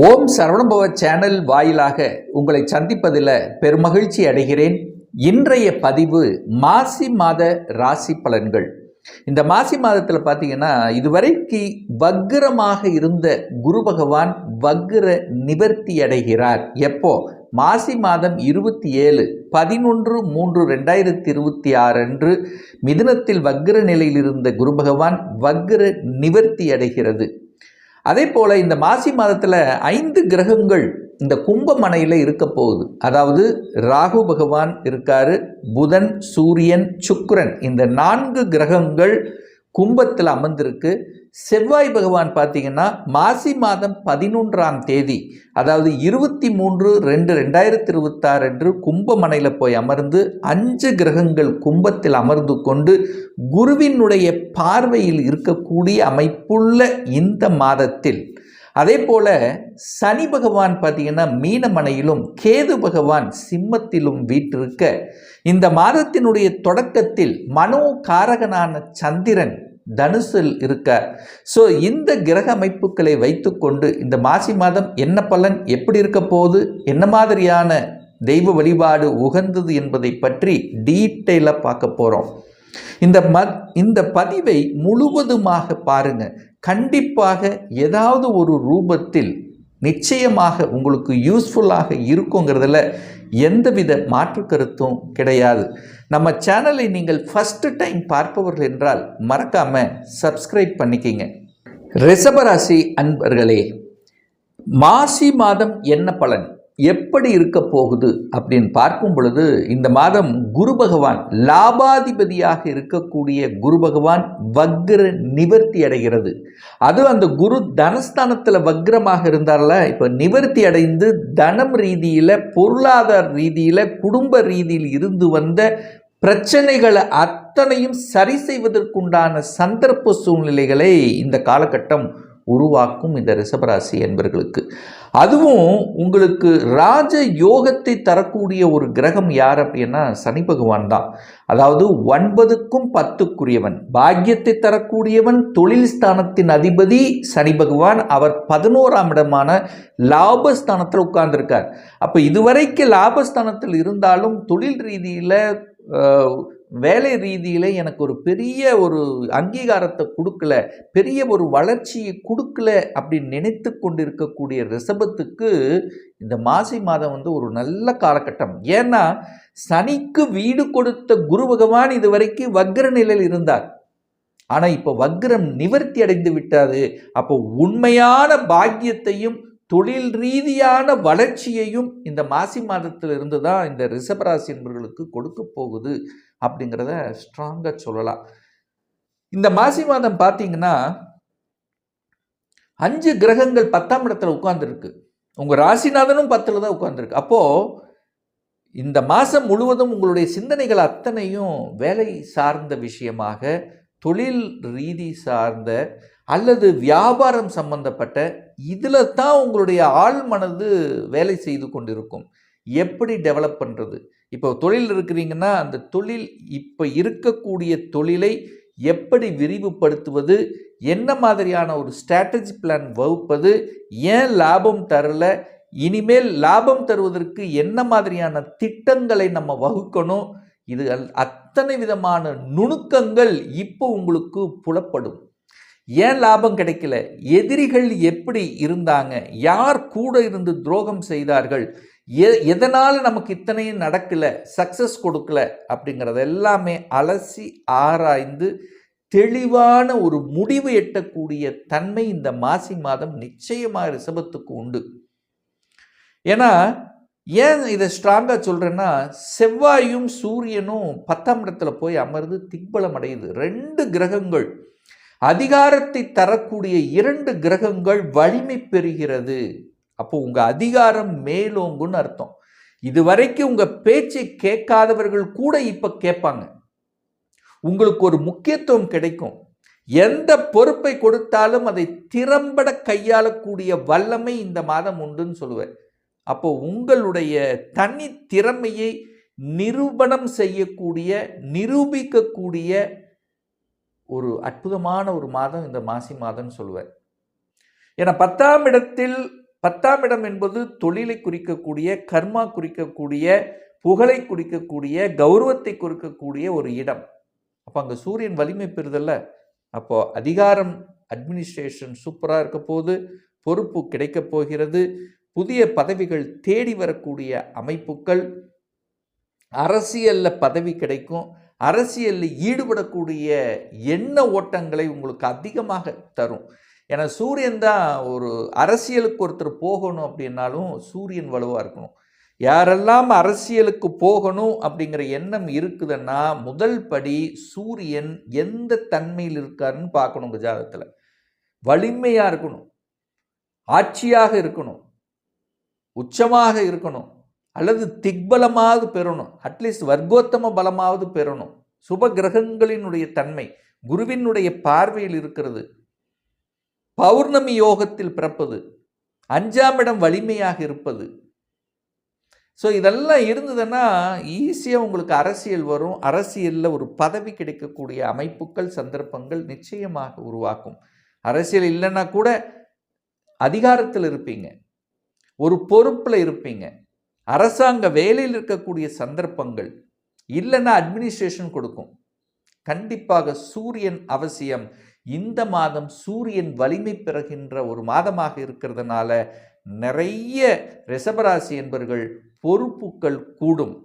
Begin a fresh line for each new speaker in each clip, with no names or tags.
ஓம் Saravanabhava channel வாயிலாக உங்களை சந்திப்பதில் பெருமகிழ்ச்சி அடைகிறேன். இன்றைய பதிவு மாசி மாத ராசி பலன்கள். இந்த மாசி மாதத்தில் பார்த்தீங்கன்னா இதுவரைக்கு வக்ரமாக இருந்த குரு பகவான் வக்ர நிவர்த்தி அடைகிறார். எப்போ? மாசி மாதம் 27/11/3/2026 அன்று மிதுனத்தில் வக்ர நிலையில் இருந்த குரு பகவான் வக்ர நிவர்த்தி அடைகிறது. அதே போல் இந்த மாசி மாதத்தில் 5 கிரகங்கள் இந்த கும்பமனையில் இருக்க போகுது. அதாவது ராகு பகவான் இருக்காரு, புதன், சூரியன், சுக்கிரன், இந்த 4 கிரகங்கள் கும்பத்தில் அமர்ந்திருக்கு. செவ்வாய் பகவான் பார்த்தீங்கன்னா மாசி மாதம் 11ஆம் தேதி, அதாவது 23/2/2026 அன்று கும்பமனையில் போய் அமர்ந்து 5 கிரகங்கள் கும்பத்தில் அமர்ந்து கொண்டு குருவினுடைய பார்வையில் இருக்கக்கூடிய அமைப்புள்ள இந்த மாதத்தில், அதே போல சனி பகவான் பார்த்தீங்கன்னா மீனமனையிலும் கேது பகவான் சிம்மத்திலும் வீற்றிருக்க, இந்த மாதத்தினுடைய தொடக்கத்தில் மனோ காரகனான சந்திரன் தனுசில் இருக்கார். ஸோ இந்த கிரக அமைப்புகளை வைத்துக்கொண்டு இந்த மாசி மாதம் என்ன பலன், எப்படி இருக்க போகுது, என்ன மாதிரியான தெய்வ வழிபாடு உகந்தது என்பதை பற்றி டீட்டெயிலாக பார்க்க போகிறோம். இந்த பதிவை முழுவதுமாக பாருங்க. கண்டிப்பாக ஏதாவது ஒரு ரூபத்தில் நிச்சயமாக உங்களுக்கு யூஸ்ஃபுல்லாக இருக்குங்கிறதுல எந்தவித மாற்று கருத்தும் கிடையாது. நம்ம சேனலை நீங்கள் ஃபஸ்ட்டு டைம் பார்ப்பவர்கள் என்றால் மறக்காமல் சப்ஸ்கிரைப் பண்ணிக்கிங்க. ரிஷபராசி அன்பர்களே, மாசி மாதம் என்ன பலன், எப்படி இருக்க போகுது அப்படின்னு பார்க்கும் பொழுது, இந்த மாதம் குரு பகவான் லாபாதிபதியாக இருக்கக்கூடிய குரு பகவான் வக்ர நிவர்த்தி அடைகிறது. அது அந்த குரு தனஸ்தானத்தில் வக்ரமாக இருந்தார்ல, இப்போ நிவர்த்தி அடைந்து தனம் ரீதியில், பொருளாதார ரீதியில், குடும்ப ரீதியில் இருந்து வந்த பிரச்சனைகளை அத்தனையும் சரி செய்வதற்குண்டான சந்தர்ப்ப சூழ்நிலைகளை இந்த காலகட்டம் உருவாக்கும் இந்த ரிஷபராசி என்பர்களுக்கு. அதுவும் உங்களுக்கு ராஜ யோகத்தை தரக்கூடிய ஒரு கிரகம் யார் அப்படின்னா சனி பகவான் தான். அதாவது 9க்கும் 10க்குரியவன், பாக்கியத்தை தரக்கூடியவன், தொழில் ஸ்தானத்தின் அதிபதி சனி பகவான். அவர் 11ஆம் இடமான லாபஸ்தானத்தில் உட்கார்ந்துருக்கார். அப்போ இதுவரைக்கு லாபஸ்தானத்தில் இருந்தாலும் தொழில் ரீதியில், வேலை ரீதியில் எனக்கு ஒரு பெரிய ஒரு அங்கீகாரத்தை கொடுக்கல, பெரிய ஒரு வளர்ச்சியை கொடுக்கல அப்படின்னு நினைத்து கொண்டிருக்கக்கூடிய ரிஷபத்துக்கு இந்த மாசி மாதம் ஒரு நல்ல காலகட்டம். ஏன்னா சனிக்கு வீடு கொடுத்த குரு பகவான் இதுவரைக்கும் வக்ர நிலையில் இருந்தார். ஆனால் இப்போ வக்ரம் நிவர்த்தி அடைந்து விட்டாது. அப்போ உண்மையான பாக்கியத்தையும் தொழில் ரீதியான வளர்ச்சியையும் இந்த மாசி மாதத்தில் இருந்து தான் இந்த ரிஷபராசி என்பவர்களுக்கு கொடுக்க போகுது அப்படிங்கிறத ஸ்ட்ராங்காக சொல்லலாம். இந்த மாசி மாதம் பார்த்தீங்கன்னா 5 கிரகங்கள் 10ஆம் இடத்துல உட்கார்ந்துருக்கு. உங்கள் ராசிநாதனும் 10ல் தான் உட்கார்ந்துருக்கு. அப்போது இந்த மாதம் முழுவதும் உங்களுடைய சிந்தனைகள் அத்தனையும் வேலை சார்ந்த விஷயமாக, தொழில் ரீதி சார்ந்த அல்லது வியாபாரம் சம்பந்தப்பட்ட இதில் தான் உங்களுடைய ஆள் மனது வேலை செய்து கொண்டிருக்கும். எப்படி டெவலப் பண்ணுறது, இப்போ தொழில் இருக்கிறீங்கன்னா அந்த தொழில், இப்போ இருக்கக்கூடிய தொழிலை எப்படி விரிவுபடுத்துவது, என்ன மாதிரியான ஒரு ஸ்ட்ராட்டஜி பிளான் வகுப்பது, ஏன் லாபம் தரல, இனிமேல் லாபம் தருவதற்கு என்ன மாதிரியான திட்டங்களை நம்ம வகுக்கணும், இது அத்தனை விதமான நுணுக்கங்கள் இப்போ உங்களுக்கு புலப்படும். ஏன் லாபம் கிடைக்கல, எதிரிகள் எப்படி இருந்தாங்க, யார் கூட இருந்து துரோகம் செய்தார்கள், எதனால் நமக்கு இத்தனையும் நடக்கல, சக்சஸ் கொடுக்கல அப்படிங்கிறது எல்லாமே அலசி ஆராய்ந்து தெளிவான ஒரு முடிவு எட்டக்கூடிய தன்மை இந்த மாசி மாதம் நிச்சயமாக ரிஷபத்துக்கு உண்டு. ஏன்னா ஏன் இதை ஸ்ட்ராங்காக சொல்கிறேன்னா, செவ்வாயும் சூரியனும் 10ஆம் இடத்துல போய் அமர்ந்து திக்பலம் அடையுது. 2 கிரகங்கள், அதிகாரத்தை தரக்கூடிய 2 கிரகங்கள் வலிமை பெறுகிறது. அப்போ உங்கள் அதிகாரம் மேலோங்குன்னு அர்த்தம். இதுவரைக்கும் உங்கள் பேச்சை கேட்காதவர்கள் கூட இப்போ கேட்பாங்க. உங்களுக்கு ஒரு முக்கியத்துவம் கிடைக்கும். எந்த பொறுப்பை கொடுத்தாலும் அதை திறம்பட கையாளக்கூடிய வல்லமை இந்த மாதம் உண்டுன்னு சொல்லுவேன். அப்போ உங்களுடைய தனி திறமையை நிரூபணம் செய்யக்கூடிய, நிரூபிக்கக்கூடிய ஒரு அற்புதமான ஒரு மாதம் இந்த மாசி மாதம்னு சொல்லுவேன். ஏன்னா 10ஆம் இடத்தில் 10ஆம் இடம் என்பது தொழிலை குறிக்கக்கூடிய, கர்மா குறிக்கக்கூடிய, புகழை குறிக்கக்கூடிய, கௌரவத்தை குறிக்கக்கூடிய ஒரு இடம். அப்போ அங்கே சூரியன் வலிமை பெறுதல்ல. அப்போ அதிகாரம், அட்மினிஸ்ட்ரேஷன் சூப்பராக இருக்க போது, பொறுப்பு கிடைக்கப் போகிறது, புதிய பதவிகள் தேடி வரக்கூடிய அமைப்புகள், அரசியலில் பதவி கிடைக்கும், அரசியலில் ஈடுபடக்கூடிய எண்ண ஓட்டங்களை உங்களுக்கு அதிகமாக தரும். ஏன்னா சூரியன் தான் ஒரு அரசியலுக்கு ஒருத்தர் போகணும் அப்படின்னாலும் சூரியன் வலுவாக இருக்கணும். யாரெல்லாம் அரசியலுக்கு போகணும் அப்படிங்கிற எண்ணம் இருக்குதுன்னா முதல் படி சூரியன் எந்த தன்மையில் இருக்காருன்னு பார்க்கணும். உங்கள் ஜாதகத்தில் வலிமையாக இருக்கணும், ஆட்சியாக இருக்கணும், உச்சமாக இருக்கணும், அல்லது திக்பலமாவது பெறணும், அட்லீஸ்ட் வர்க்கோத்தம பலமாவது பெறணும். சுப கிரகங்களினுடைய தன்மை குருவினுடைய பார்வையில் இருக்கிறது, பௌர்ணமி யோகத்தில் பிறப்பது, 5ஆம் இடம் வலிமையாக இருப்பது. ஸோ இதெல்லாம் இருந்ததுன்னா ஈஸியாக உங்களுக்கு அரசியல் வரும். அரசியலில் ஒரு பதவி கிடைக்கக்கூடிய அமைப்புகள், சந்தர்ப்பங்கள் நிச்சயமாக உருவாக்கும். அரசியல் இல்லைன்னா கூட அதிகாரத்தில் இருப்பீங்க, ஒரு பொறுப்பில் இருப்பீங்க, அரசாங்க வேலையில் இருக்கக்கூடிய சந்தர்ப்பங்கள் இல்லைன்னா அட்மினிஸ்ட்ரேஷன் கொடுக்கும். கண்டிப்பாக சூரியன் அவசியம். இந்த மாதம் சூரியன் வலிமை பெறுகின்ற ஒரு மாதமாக இருக்கிறதுனால நிறைய ரிஷபராசி என்பவர்கள் பொறுப்புகள் கூடும்.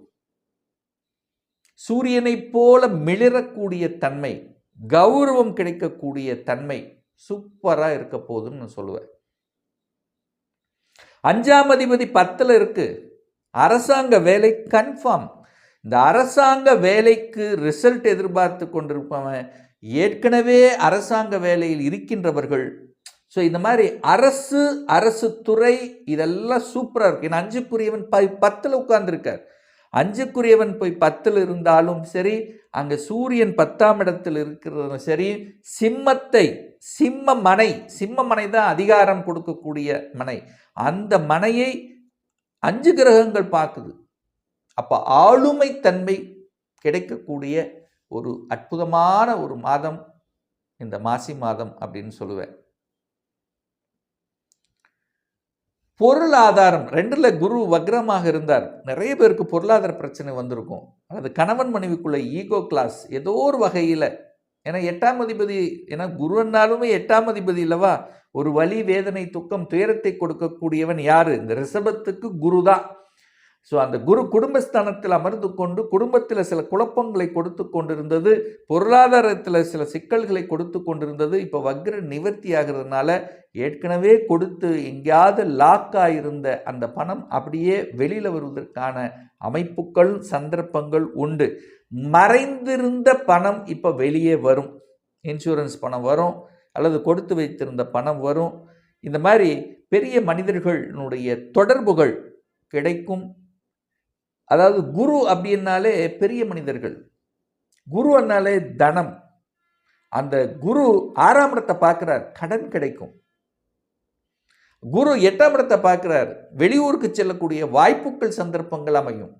சூரியனை போல மிளிரக்கூடிய தன்மை, கௌரவம் கிடைக்கக்கூடிய தன்மை சூப்பராக இருக்க போதுன்னு நான் சொல்லுவேன். 5ஆம் அதிபதி 10ல் இருக்கு. அரசாங்க வேலை கன்ஃபார்ம். இந்த அரசாங்க வேலைக்கு ரிசல்ட் எதிர்பார்த்து கொண்டிருப்பவன், ஏற்கனவே அரசாங்க வேலையில் இருக்கின்றவர்கள், ஸோ இந்த மாதிரி அரசு துறை இதெல்லாம் சூப்பராக இருக்கு. ஏன்னா 5க்குரியவன் 10ல் உட்கார்ந்துருக்கார். 5க்குரியவன் போய் 10ல் இருந்தாலும் சரி, அங்கே சூரியன் 10ஆம் இடத்தில் இருக்கிறதும் சரி, சிம்ம மனை தான் அதிகாரம் கொடுக்கக்கூடிய மனை, அந்த மனையை 5 கிரகங்கள் பார்க்குது. அப்போ ஆளுமை தன்மை கிடைக்கக்கூடிய ஒரு அற்புதமான ஒரு மாதம் இந்த மாசி மாதம் அப்படின்னு சொல்லுவேன். பொருளாதாரம் 2ல் குரு வக்ரமாக இருந்தார். நிறைய பேருக்கு பொருளாதார பிரச்சனை வந்திருக்கும். அல்லது கணவன் மனைவிக்குள்ள ஈகோ கிளாஸ் ஏதோ ஒரு வகையில். ஏன்னா 8ஆம் அதிபதி, ஏன்னா குருன்னாலுமே 8ஆம் அதிபதி இல்லவா, ஒரு வலி, வேதனை, துக்கம், துயரத்தை கொடுக்கக்கூடியவன் யாரு? இந்த ரிஷபத்துக்கு குரு தான். ஸோ அந்த குரு குடும்பஸ்தானத்தில் அமர்ந்து கொண்டு குடும்பத்தில் சில குழப்பங்களை கொடுத்து கொண்டிருந்தது, பொருளாதாரத்தில் சில சிக்கல்களை கொடுத்து கொண்டிருந்தது. இப்போ வக்ர நிவர்த்தி ஆகிறதுனால ஏற்கனவே கொடுத்து எங்கேயாவது லாக் ஆகியிருந்த அந்த பணம் அப்படியே வெளியில் வருவதற்கான அமைப்புகள், சந்தர்ப்பங்கள் உண்டு. மறைந்திருந்த பணம் இப்போ வெளியே வரும். இன்சூரன்ஸ் பணம் வரும், அல்லது கொடுத்து வைத்திருந்த பணம் வரும். இந்த மாதிரி பெரிய மனிதர்களுடைய தொடர்புகள் கிடைக்கும். அதாவது குரு அப்படின்னாலே பெரிய மனிதர்கள், குரு அண்ணாலே தனம். அந்த குரு 6ஆம் இடத்தை பார்க்கிறார், கடன் கிடைக்கும். குரு 8ஆம் இடத்தை பார்க்கிறார், வெளியூருக்கு செல்லக்கூடிய வாய்ப்புகள், சந்தர்ப்பங்கள் அமையும்.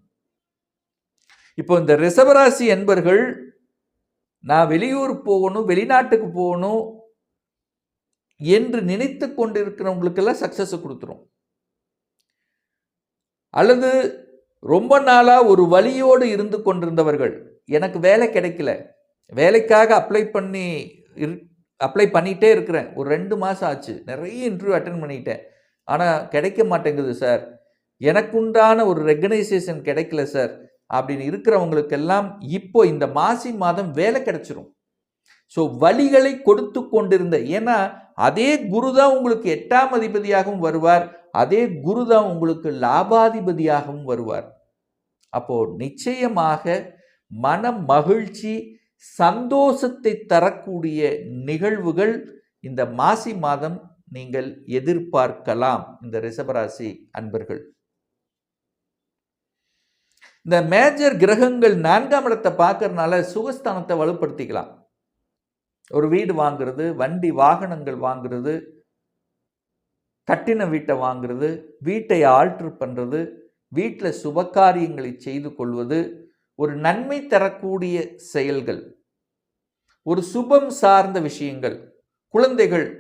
இப்போ இந்த ரிஷபராசி என்பர்கள், நான் வெளியூர் போகணும், வெளிநாட்டுக்கு போகணும் என்று நினைத்து கொண்டிருக்கிறவங்களுக்கெல்லாம் சக்சஸ் கொடுத்துரும். அல்லது ரொம்ப நாளாக ஒரு வழியோடு இருந்து கொண்டிருந்தவர்கள், எனக்கு வேலை கிடைக்கல, வேலைக்காக அப்ளை பண்ணிகிட்டே இருக்கிறேன், ஒரு 2 மாதம் ஆச்சு, நிறைய இன்டர்வியூ அட்டென்ட் பண்ணிட்டேன், ஆனால் கிடைக்க மாட்டேங்குது சார், எனக்குண்டான ஒரு ரெகனைசேஷன் கிடைக்கல சார் அப்படின்னு இருக்கிறவங்களுக்கெல்லாம் இப்போ இந்த மாசி மாதம் வேலை கிடைச்சிரும். ஸோ வழிகளை கொடுத்து கொண்டிருந்த, ஏன்னா அதே குரு தான் உங்களுக்கு 8ஆம் அதிபதியாகவும் வருவார், அதே குரு தான் உங்களுக்கு லாபாதிபதியாகவும் வருவார். அப்போ நிச்சயமாக மன மகிழ்ச்சி, சந்தோஷத்தை தரக்கூடிய நிகழ்வுகள் இந்த மாசி மாதம் நீங்கள் எதிர்பார்க்கலாம். இந்த ரிஷபராசி அன்பர்கள், இந்த மேஜர் கிரகங்கள் 4ஆம் இடத்தை பார்க்கறதுனால சுகஸ்தானத்தை வலுப்படுத்திக்கலாம். ஒரு வீடு வாங்குறது, வண்டி வாகனங்கள் வாங்குறது, கட்டின வீட்டை வாங்குறது, வீட்டை ஆல்ட்ரு பண்ணுறது, வீட்டில் சுபகாரியங்களை செய்து கொள்வது, ஒரு நன்மை தரக்கூடிய செயல்கள், ஒரு சுபம் சார்ந்த விஷயங்கள்,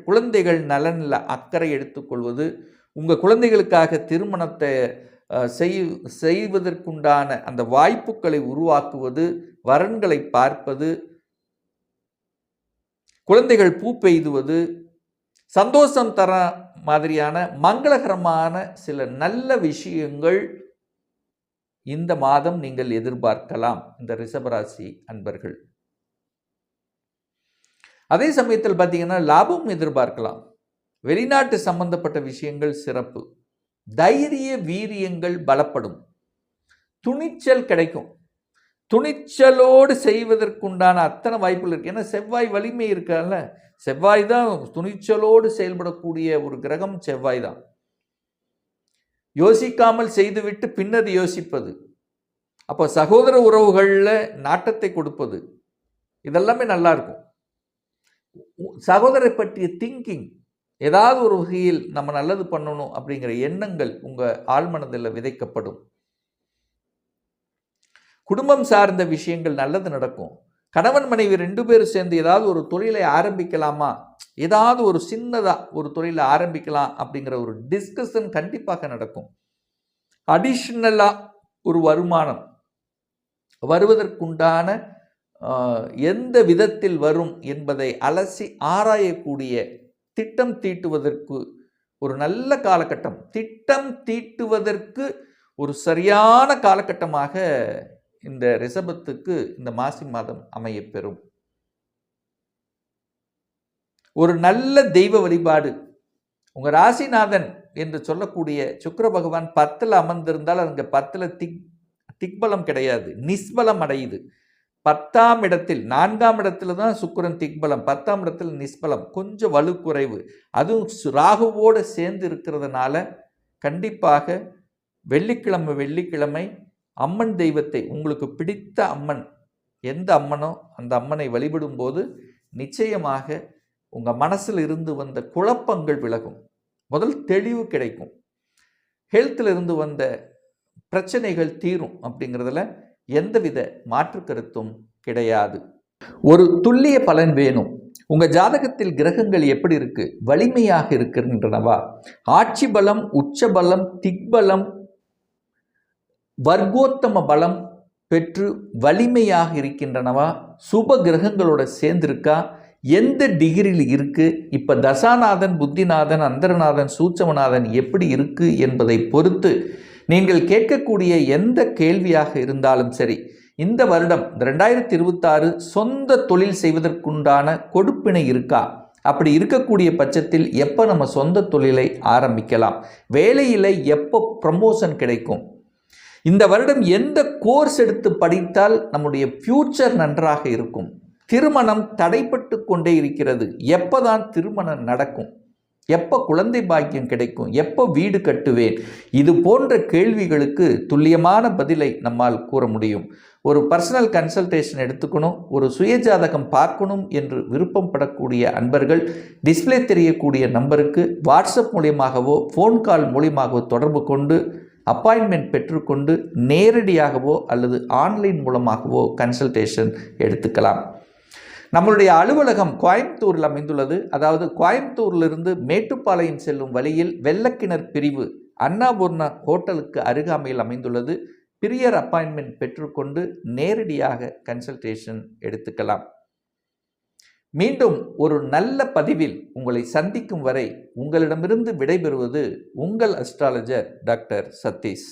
குழந்தைகள் நலனில் அக்கறை எடுத்துக்கொள்வது, உங்கள் குழந்தைகளுக்காக திருமணத்தை செய்வதற்குண்டான அந்த வாய்ப்புகளை உருவாக்குவது, வரன்களை பார்ப்பது, குழந்தைகள் பூ பெய்துவது, சந்தோஷம் தர மாதிரியான மங்களகரமான சில நல்ல விஷயங்கள் இந்த மாதம் நீங்கள் எதிர்பார்க்கலாம் இந்த ரிஷபராசி அன்பர்கள். அதே சமயத்தில் பார்த்தீங்கன்னா லாபம் எதிர்பார்க்கலாம். வெளிநாட்டு சம்பந்தப்பட்ட விஷயங்கள் சிறப்பு. தைரிய வீரியங்கள் பலப்படும். துணிச்சல் கிடைக்கும். துணிச்சலோடு செய்வதற்குண்டான அத்தனை வாய்ப்புகள் இருக்கு. ஏன்னா செவ்வாய் வலிமை இருக்கல்ல, செவ்வாய் தான் துணிச்சலோடு செயல்படக்கூடிய ஒரு கிரகம். செவ்வாய் தான் யோசிக்காமல் செய்துவிட்டு பின்னர் யோசிப்பது. அப்போ சகோதர உறவுகளில் நாட்டத்தை கொடுப்பது, இதெல்லாமே நல்லா இருக்கும். சகோதரை பற்றிய திங்கிங், ஏதாவது ஒரு வகையில் நம்ம நல்லது பண்ணணும் அப்படிங்கிற எண்ணங்கள் உங்கள் ஆழ்மனதில் விதைக்கப்படும். குடும்பம் சார்ந்த விஷயங்கள் நல்லது நடக்கும். கணவன் மனைவி 2 பேரும் சேர்ந்து ஏதாவது ஒரு தொழிலை ஆரம்பிக்கலாமா, ஏதாவது ஒரு சின்னதாக ஒரு தொழிலை ஆரம்பிக்கலாம் அப்படிங்கிற ஒரு டிஸ்கஷன் கண்டிப்பாக நடக்கும். அடிஷ்னலாக ஒரு வருமானம் வருவதற்குண்டான எந்த விதத்தில் வரும் என்பதை அலசி ஆராயக்கூடிய, திட்டம் தீட்டுவதற்கு ஒரு நல்ல காலகட்டம், திட்டம் தீட்டுவதற்கு ஒரு சரியான காலகட்டமாக இந்த ரிஷபத்துக்கு இந்த மாசி மாதம் அமையப்பெறும். ஒரு நல்ல தெய்வ வழிபாடு, உங்கள் ராசிநாதன் என்று சொல்லக்கூடிய சுக்கிர பகவான் 10ல் அமர்ந்திருந்தால் அங்கே 10ல் திக்பலம் கிடையாது, நிஸ்பலம் அடையுது. 10ஆம் இடத்தில் 4ஆம் இடத்துல தான் சுக்கிரன் திக்பலம், 10ஆம் இடத்தில் நிஸ்பலம், கொஞ்சம் வலு குறைவு. அதுவும் ராகுவோடு சேர்ந்து இருக்கிறதுனால கண்டிப்பாக வெள்ளிக்கிழமை அம்மன் தெய்வத்தை, உங்களுக்கு பிடித்த அம்மன் எந்த அம்மனோ அந்த அம்மனை வழிபடும் போது நிச்சயமாக உங்கள் மனசில் இருந்து வந்த குழப்பங்கள் விலகும். முதல் தெளிவு கிடைக்கும். ஹெல்த்தில் இருந்து வந்த பிரச்சனைகள் தீரும் அப்படிங்கிறதுல எந்தவித மாற்று கருத்தும் கிடையாது. ஒரு துல்லிய பலன் வேணும். உங்கள் ஜாதகத்தில் கிரகங்கள் எப்படி இருக்கு, வலிமையாக இருக்கின்றனவா, ஆட்சி பலம், உச்ச பலம், திக்பலம், வர்க்கோத்தம பலம் பெற்று வலிமையாக இருக்கின்றனவா, சுப கிரகங்களோட சேர்ந்திருக்கா, எந்த டிகிரியில் இருக்கு, இப்போ தசாநாதன், புத்திநாதன், அந்தரநாதன், சூட்சமநாதன் எப்படி இருக்கு என்பதை பொறுத்து நீங்கள் கேட்கக்கூடிய எந்த கேள்வியாக இருந்தாலும் சரி, இந்த வருடம் 2026 சொந்த தொழில் செய்வதற்குண்டான கொடுப்பினை இருக்கா, அப்படி இருக்கக்கூடிய பட்சத்தில் எப்போ நம்ம சொந்த தொழிலை ஆரம்பிக்கலாம், வேலையில் எப்போ ப்ரமோஷன் கிடைக்கும், இந்த வருடம் எந்த கோர்ஸ் எடுத்து படித்தால் நம்முடைய ஃபியூச்சர் நன்றாக இருக்கும், திருமணம் தடைப்பட்டு கொண்டே இருக்கிறது, எப்போதான் திருமணம் நடக்கும், எப்போ குழந்தை பாக்கியம் கிடைக்கும், எப்போ வீடு கட்டுவேன், இது போன்ற கேள்விகளுக்கு துல்லியமான பதிலை நம்மால் கூற முடியும். ஒரு பர்சனல் கன்சல்டேஷன் எடுத்துக்கணும், ஒரு சுயஜாதகம் பார்க்கணும் என்று விருப்பம் படக்கூடிய அன்பர்கள் டிஸ்பிளே தெரியக்கூடிய நம்பருக்கு வாட்ஸ்அப் மூலியமாகவோ ஃபோன் கால் மூலியமாகவோ தொடர்பு கொண்டு அப்பாயின்மெண்ட் பெற்றுக்கொண்டு நேரடியாகவோ அல்லது ஆன்லைன் மூலமாகவோ கன்சல்டேஷன் எடுத்துக்கலாம். நம்மளுடைய அலுவலகம் கோயம்புத்தூரில் அமைந்துள்ளது. அதாவது கோயம்புத்தூரிலிருந்து மேட்டுப்பாளையம் செல்லும் வழியில் வெள்ளக்கிணர் பிரிவு அன்னபூர்ணா ஹோட்டலுக்கு அருகாமையில் அமைந்துள்ளது. பிரியர் அப்பாயின்மெண்ட் பெற்றுக்கொண்டு நேரடியாக கன்சல்டேஷன் எடுத்துக்கலாம். மீண்டும் ஒரு நல்ல பதிவில் உங்களை சந்திக்கும் வரை உங்களிடமிருந்து விடைபெறுவது உங்கள் அஸ்ட்ராலஜர் டாக்டர் சதீஷ்.